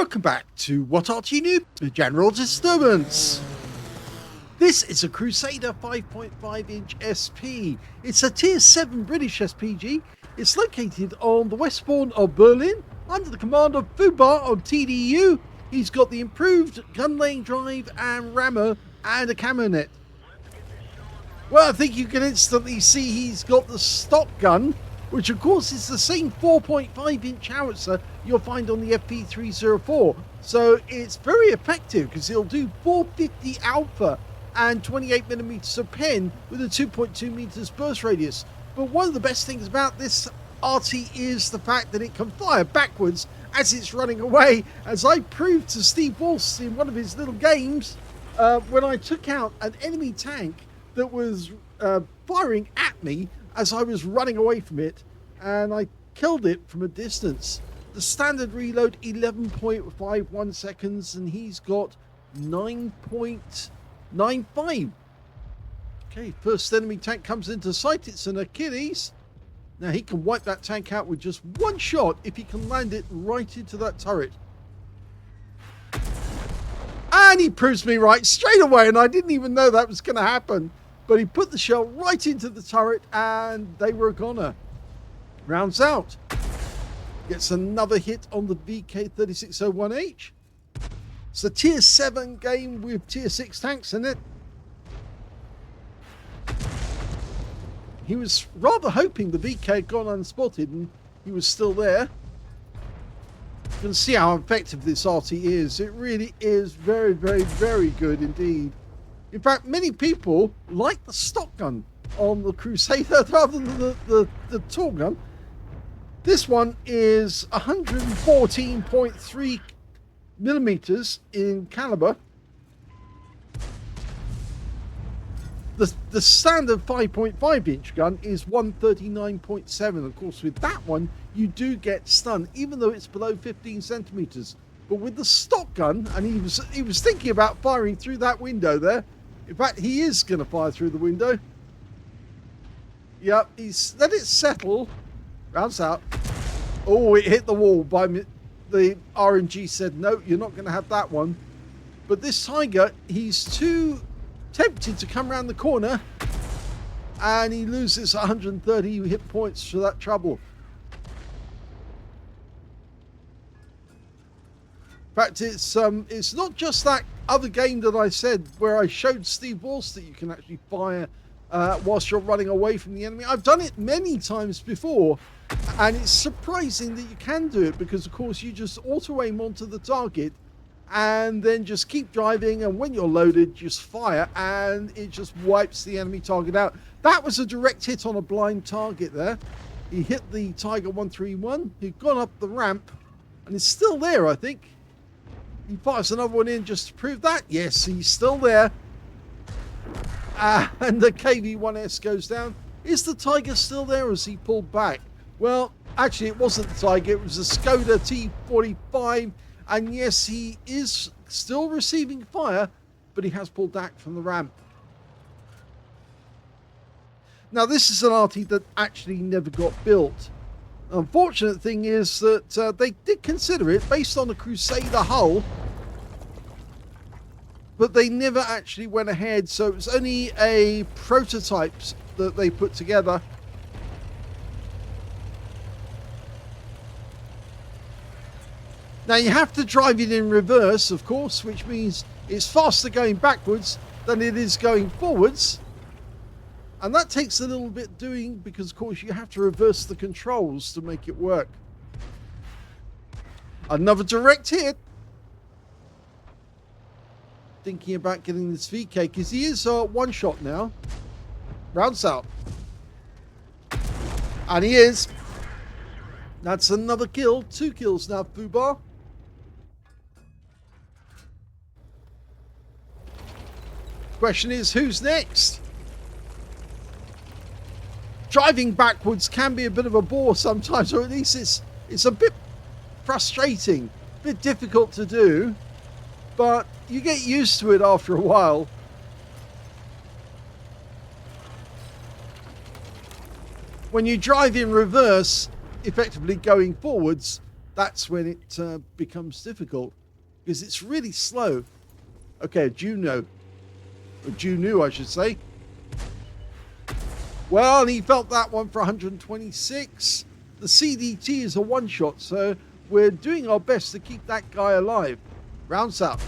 Welcome back to What Arty Noob, the General Disturbance. This is a Crusader 5.5-in SP. It's a Tier 7 British SPG. It's located on the westbourne of Berlin, under the command of PhooBar on TDU. He's got the improved gun laying drive and rammer and a camo net. Well, I think you can instantly see he's got the stock gun, which of course is the same 4.5-inch howitzer you'll find on the FP304. So it's very effective because he'll do 450 alpha and 28mm of pen with a 2.2 meters burst radius. But one of the best things about this Arty is the fact that it can fire backwards as it's running away, as I proved to Steve Walsh in one of his little games when I took out an enemy tank that was firing at me as I was running away from it, and I killed it from a distance. The standard reload 11.51 seconds, and he's got 9.95. Okay, first enemy tank comes into sight. It's an Achilles. Now he can wipe that tank out with just one shot if he can land it right into that turret. And he proves me right straight away, and I didn't even know that was going to happen. But he put the shell right into the turret, and they were a goner. Rounds out. Gets another hit on the VK3601H. It's a Tier 7 game with Tier 6 tanks in it. He was rather hoping the VK had gone unspotted, and he was still there. You can see how effective this Arty is. It really is very, very, very good indeed. In fact, many people like the stock gun on the Crusader rather than the tool gun. This one is 114.3 millimeters in caliber. The standard 5.5-inch gun is 139.7. Of course, with that one, you do get stun, even though it's below 15 centimeters. But with the stock gun, and he was thinking about firing through that window there. In fact, he is going to fire through the window. Yep, he's let it settle. Rounds out. Oh, it hit the wall. The RNG said, no, you're not going to have that one. But this Tiger, he's too tempted to come around the corner, and he loses 130 hit points for that trouble. In fact, it's not just that other game that I said where I showed Steve Walsh that you can actually fire whilst you're running away from the enemy. I've done it many times before, and it's surprising that you can do it because, of course, you just auto-aim onto the target and then just keep driving, and when you're loaded, just fire, and it just wipes the enemy target out. That was a direct hit on a blind target there. He hit the Tiger 131. He'd gone up the ramp, and it's still there, I think. He fires another one in just to prove that. Yes, he's still there. And the KV-1S goes down. Is the Tiger still there, or has he pulled back? Well, actually, it wasn't the Tiger. It was the Skoda T45. And yes, he is still receiving fire, but he has pulled back from the ramp. Now, this is an Arty that actually never got built. The unfortunate thing is that they did consider it based on the Crusader hull, but they never actually went ahead, so it was only a prototype that they put together. Now, you have to drive it in reverse, of course, which means it's faster going backwards than it is going forwards. And that takes a little bit doing because, of course, you have to reverse the controls to make it work. Another direct hit. Thinking about getting this VK because he is one shot now. Rounds out. And he is. That's another kill. 2 kills now, PhooBar. Question is, who's next? Driving backwards can be a bit of a bore sometimes, or at least it's a bit frustrating, a bit difficult to do, but you get used to it after a while. When you drive in reverse, effectively going forwards, that's when it becomes difficult, because it's really slow. Okay, Juno. Or Juno, I should say. Well, he felt that one for 126. The CDT is a one-shot, so we're doing our best to keep that guy alive. Rounds up.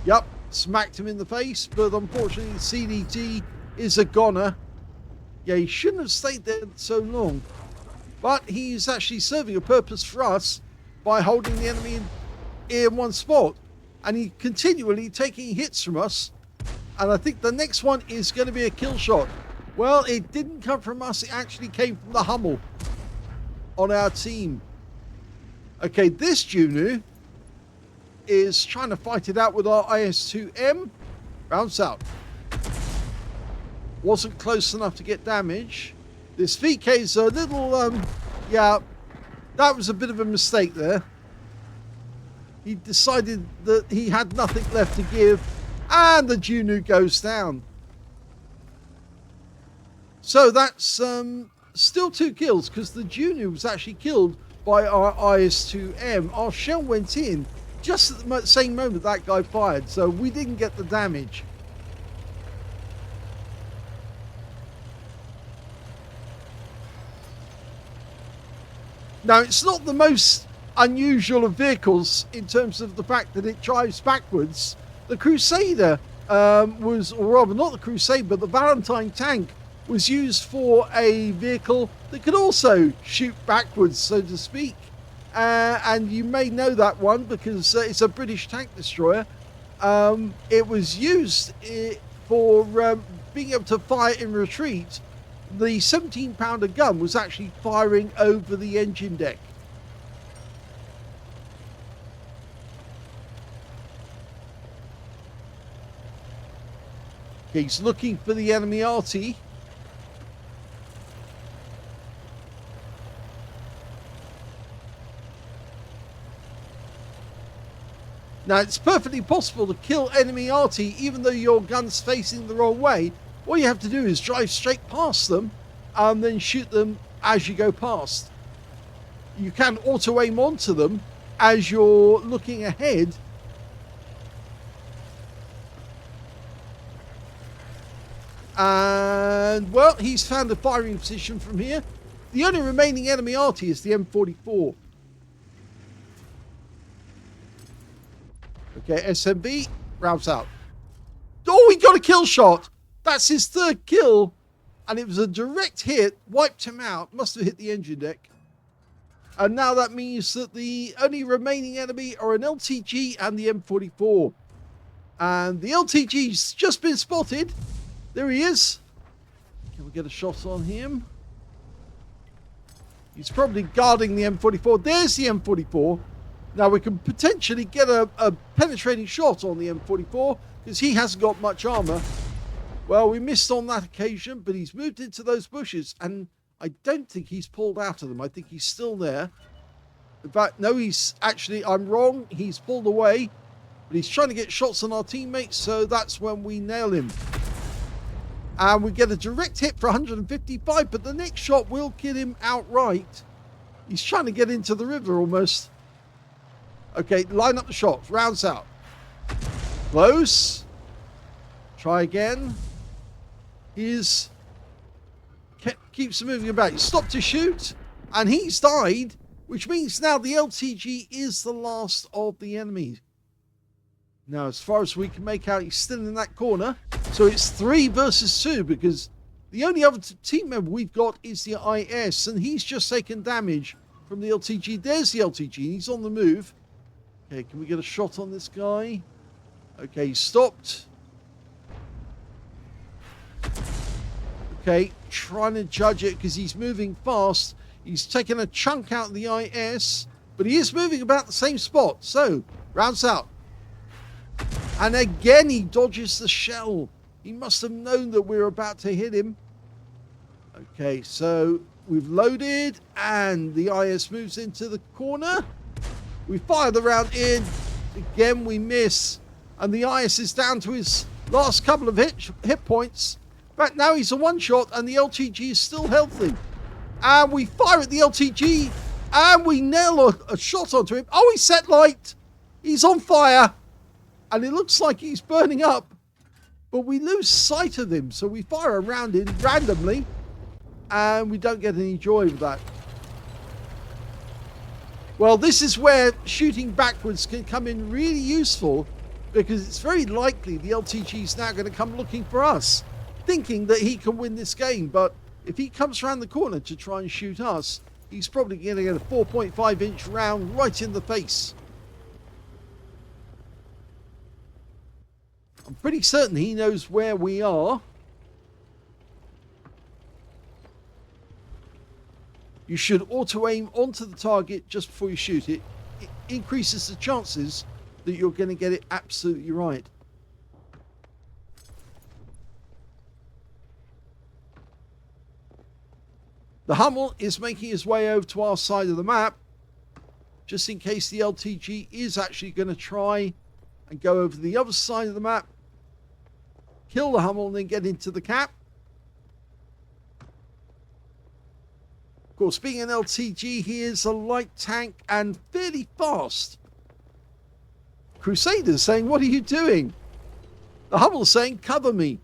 Yep, smacked him in the face, but unfortunately the CDT is a goner. Yeah, he shouldn't have stayed there so long. But he's actually serving a purpose for us by holding the enemy in one spot. And he's continually taking hits from us. And I think the next one is going to be a kill shot. Well, it didn't come from us. It actually came from the Hummel on our team. Okay, this Juno is trying to fight it out with our IS-2M. Rounds out. Wasn't close enough to get damage. This VK is a little, yeah, that was a bit of a mistake there. He decided that he had nothing left to give, and the Juno goes down. So that's still 2 kills, because the Juno was actually killed by our IS-2M. Our shell went in just at the same moment that guy fired, so we didn't get the damage. Now, it's not the most unusual of vehicles in terms of the fact that it drives backwards. The Crusader was, or rather not the Crusader, but the Valentine tank was used for a vehicle that could also shoot backwards, so to speak. And you may know that one because it's a British tank destroyer. It was used for being able to fire in retreat. The 17-pounder gun was actually firing over the engine deck. He's looking for the enemy Arty. Now, it's perfectly possible to kill enemy Arty even though your gun's facing the wrong way. All you have to do is drive straight past them and then shoot them as you go past. You can auto-aim onto them as you're looking ahead. And, well, he's found a firing position from here. The only remaining enemy Arty is the M44. Okay, SMB, rounds out. Oh, we got a kill shot. That's his 3rd kill. And it was a direct hit, wiped him out, must have hit the engine deck. And now that means that the only remaining enemy are an LTG and the M44. And the LTG's just been spotted. There he is. Can we get a shot on him? He's probably guarding the M44. There's the M44. Now we can potentially get a penetrating shot on the M44 because he hasn't got much armor. Well, we missed on that occasion, but he's moved into those bushes, and I don't think he's pulled out of them. I think he's still there. In fact, no, he's actually, I'm wrong. He's pulled away, but he's trying to get shots on our teammates, so that's when we nail him. And we get a direct hit for 155, but the next shot will kill him outright. He's trying to get into the river almost. Okay, line up the shots. Rounds out. Close. Try again. Keeps moving about. He stopped to shoot, and he's died, which means now the LTG is the last of the enemies. Now, as far as we can make out, he's still in that corner. So it's 3 versus 2, because the only other team member we've got is the IS, and he's just taken damage from the LTG. There's the LTG. He's on the move. Okay, can we get a shot on this guy? Okay, he's stopped. Okay, trying to judge it because he's moving fast. He's taken a chunk out of the IS, but he is moving about the same spot. So, rounds out. And again, he dodges the shell. He must have known that we were about to hit him. Okay, so we've loaded, and the IS moves into the corner. We fire the round in. Again, we miss. And the IS is down to his last couple of hit points. But now he's a one-shot, and the LTG is still healthy. And we fire at the LTG And we nail a shot onto him. Oh, he's set light. He's on fire. And it looks like he's burning up. But we lose sight of him. So we fire around him randomly. And we don't get any joy with that. Well, this is where shooting backwards can come in really useful, because it's very likely the LTG is now going to come looking for us, thinking that he can win this game. But if he comes around the corner to try and shoot us, he's probably going to get a 4.5-inch round right in the face. I'm pretty certain he knows where we are. You should auto-aim onto the target just before you shoot it. It increases the chances that you're going to get it absolutely right. The Hummel is making his way over to our side of the map, just in case the LTG is actually going to try and go over to the other side of the map, kill the Hummel and then get into the cap. Of course, being an LTG, he is a light tank and fairly fast. Crusader's saying, what are you doing? The Hummel's saying, cover me.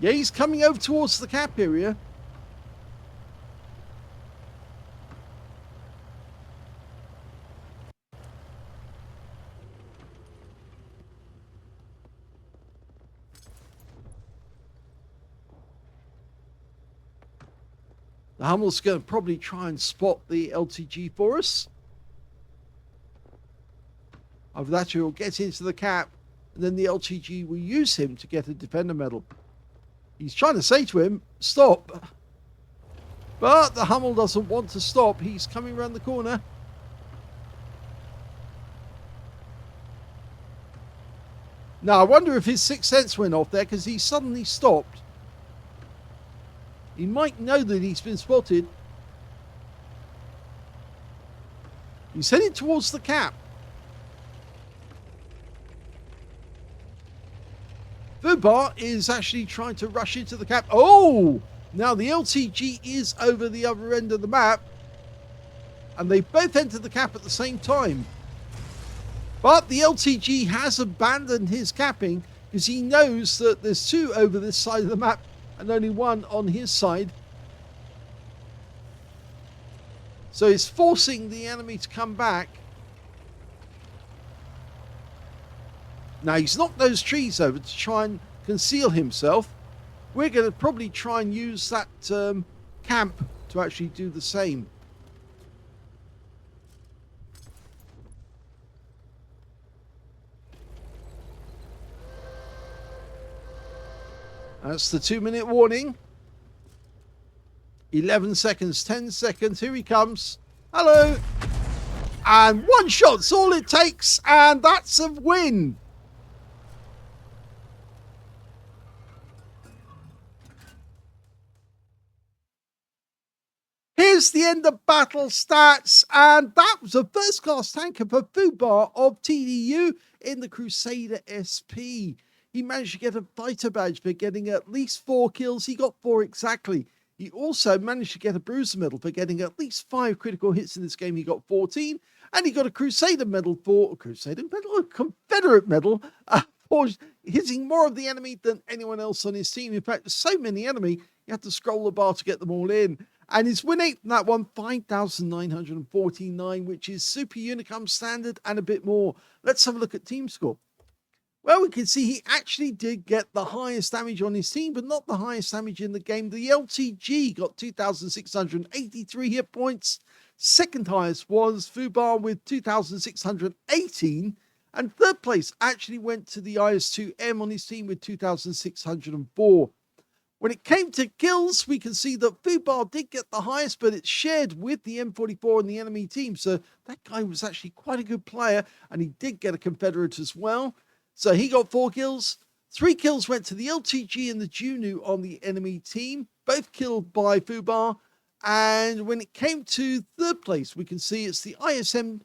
Yeah, he's coming over towards the cap area. The Hummel's going to probably try and spot the LTG for us. After that, he'll get into the cap, and then the LTG will use him to get a defender medal. He's trying to say to him, stop. But the Hummel doesn't want to stop. He's coming around the corner. Now, I wonder if his sixth sense went off there, because he suddenly stopped. He might know that he's been spotted. He's heading towards the cap. PhooBar is actually trying to rush into the cap. Oh! Now the LTG is over the other end of the map. And they both entered the cap at the same time. But the LTG has abandoned his capping, because he knows that there's two over this side of the map and only one on his side. So he's forcing the enemy to come back. Now he's knocked those trees over to try and conceal himself. We're going to probably try and use that camp to actually do the same. That's the 2-minute warning. 11 seconds, 10 seconds. Here he comes. Hello. And one shot's all it takes. And that's a win. Here's the end of battle stats. And that was a first-class tanker for PhooBar of TDU in the Crusader SP. He managed to get a fighter badge for getting at least 4 kills. He got 4 exactly. He also managed to get a bruiser medal for getting at least 5 critical hits in this game. He got 14. And he got a Crusader medal for... A Confederate medal for hitting more of the enemy than anyone else on his team. In fact, there's so many enemy, you have to scroll the bar to get them all in. And his win rate from that one, 5,949, which is Super Unicum standard and a bit more. Let's have a look at team score. Well, we can see he actually did get the highest damage on his team, but not the highest damage in the game. The LTG got 2,683 hit points. Second highest was PhooBar with 2,618. And third place actually went to the IS-2M on his team with 2,604. When it came to kills, we can see that PhooBar did get the highest, but it's shared with the M44 and the enemy team. So that guy was actually quite a good player, and he did get a Confederate as well. So he got 4 kills. 3 kills went to the LTG and the Juno on the enemy team, both killed by PhooBar. And when it came to third place, we can see it's the ISM,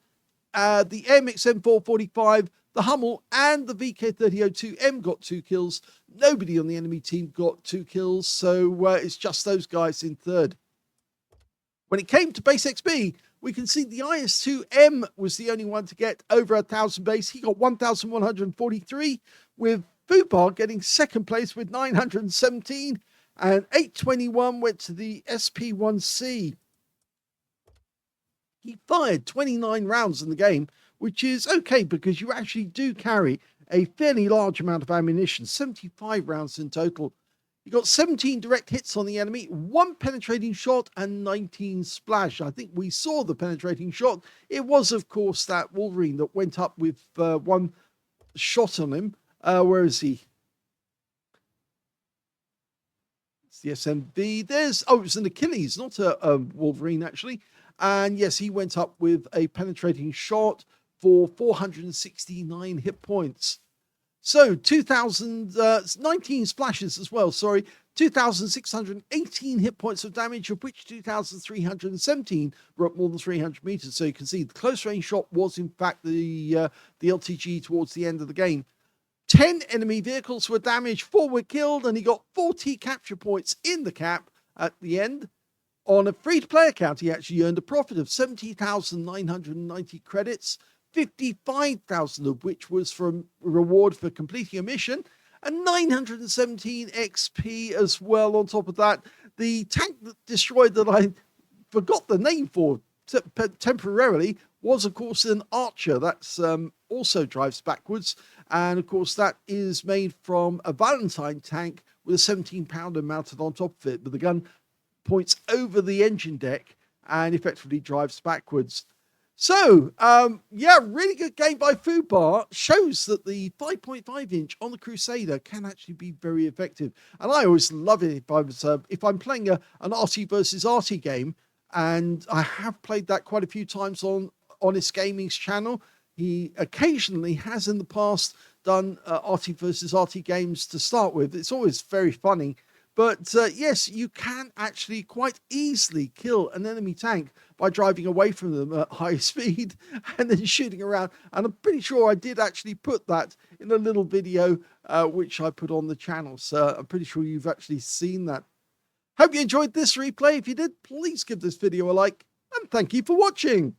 the MXM 445, the Hummel, and the VK3002M got 2 kills. Nobody on the enemy team got 2 kills, so it's just those guys in third. When it came to base XP, we can see the IS2M was the only one to get over 1,000 base. He got 1,143, with PhooBar getting second place with 917, and 821 went to the SP1C. He fired 29 rounds in the game, which is okay because you actually do carry a fairly large amount of ammunition, 75 rounds in total. He got 17 direct hits on the enemy, 1 penetrating shot, and 19 splash. I think we saw the penetrating shot. It was, of course, that Wolverine that went up with 1 shot on him. Where is he? It's the SMB. It was an Achilles, not a Wolverine, actually. And yes, he went up with a penetrating shot for 469 hit points. So 19 splashes as well, 2,618 hit points of damage, of which 2,317 were at more than 300 meters. So you can see the close range shot was in fact the LTG towards the end of the game. 10 enemy vehicles were damaged, 4 were killed, and he got 40 capture points in the cap at the end. On a free-to-play account, he actually earned a profit of 70,990 credits, 55,000 of which was from reward for completing a mission, and 917 XP as well. On top of that, the tank that destroyed that I forgot the name for temporarily was, of course, an Archer. That's also drives backwards, and of course that is made from a Valentine tank with a 17-pounder mounted on top of it, but the gun points over the engine deck and effectively drives backwards. So, yeah, really good game by PhooBar. Shows that the 5.5-inch on the Crusader can actually be very effective. And I always love it if I'm playing an Arty versus Arty game, and I have played that quite a few times on Honest Gaming's channel. He occasionally has in the past done Arty versus Arty games to start with. It's always very funny. But yes, you can actually quite easily kill an enemy tank by driving away from them at high speed and then shooting around. And I'm pretty sure I did actually put that in a little video which I put on the channel. So I'm pretty sure you've actually seen that. Hope you enjoyed this replay. If you did, please give this video a like, and thank you for watching.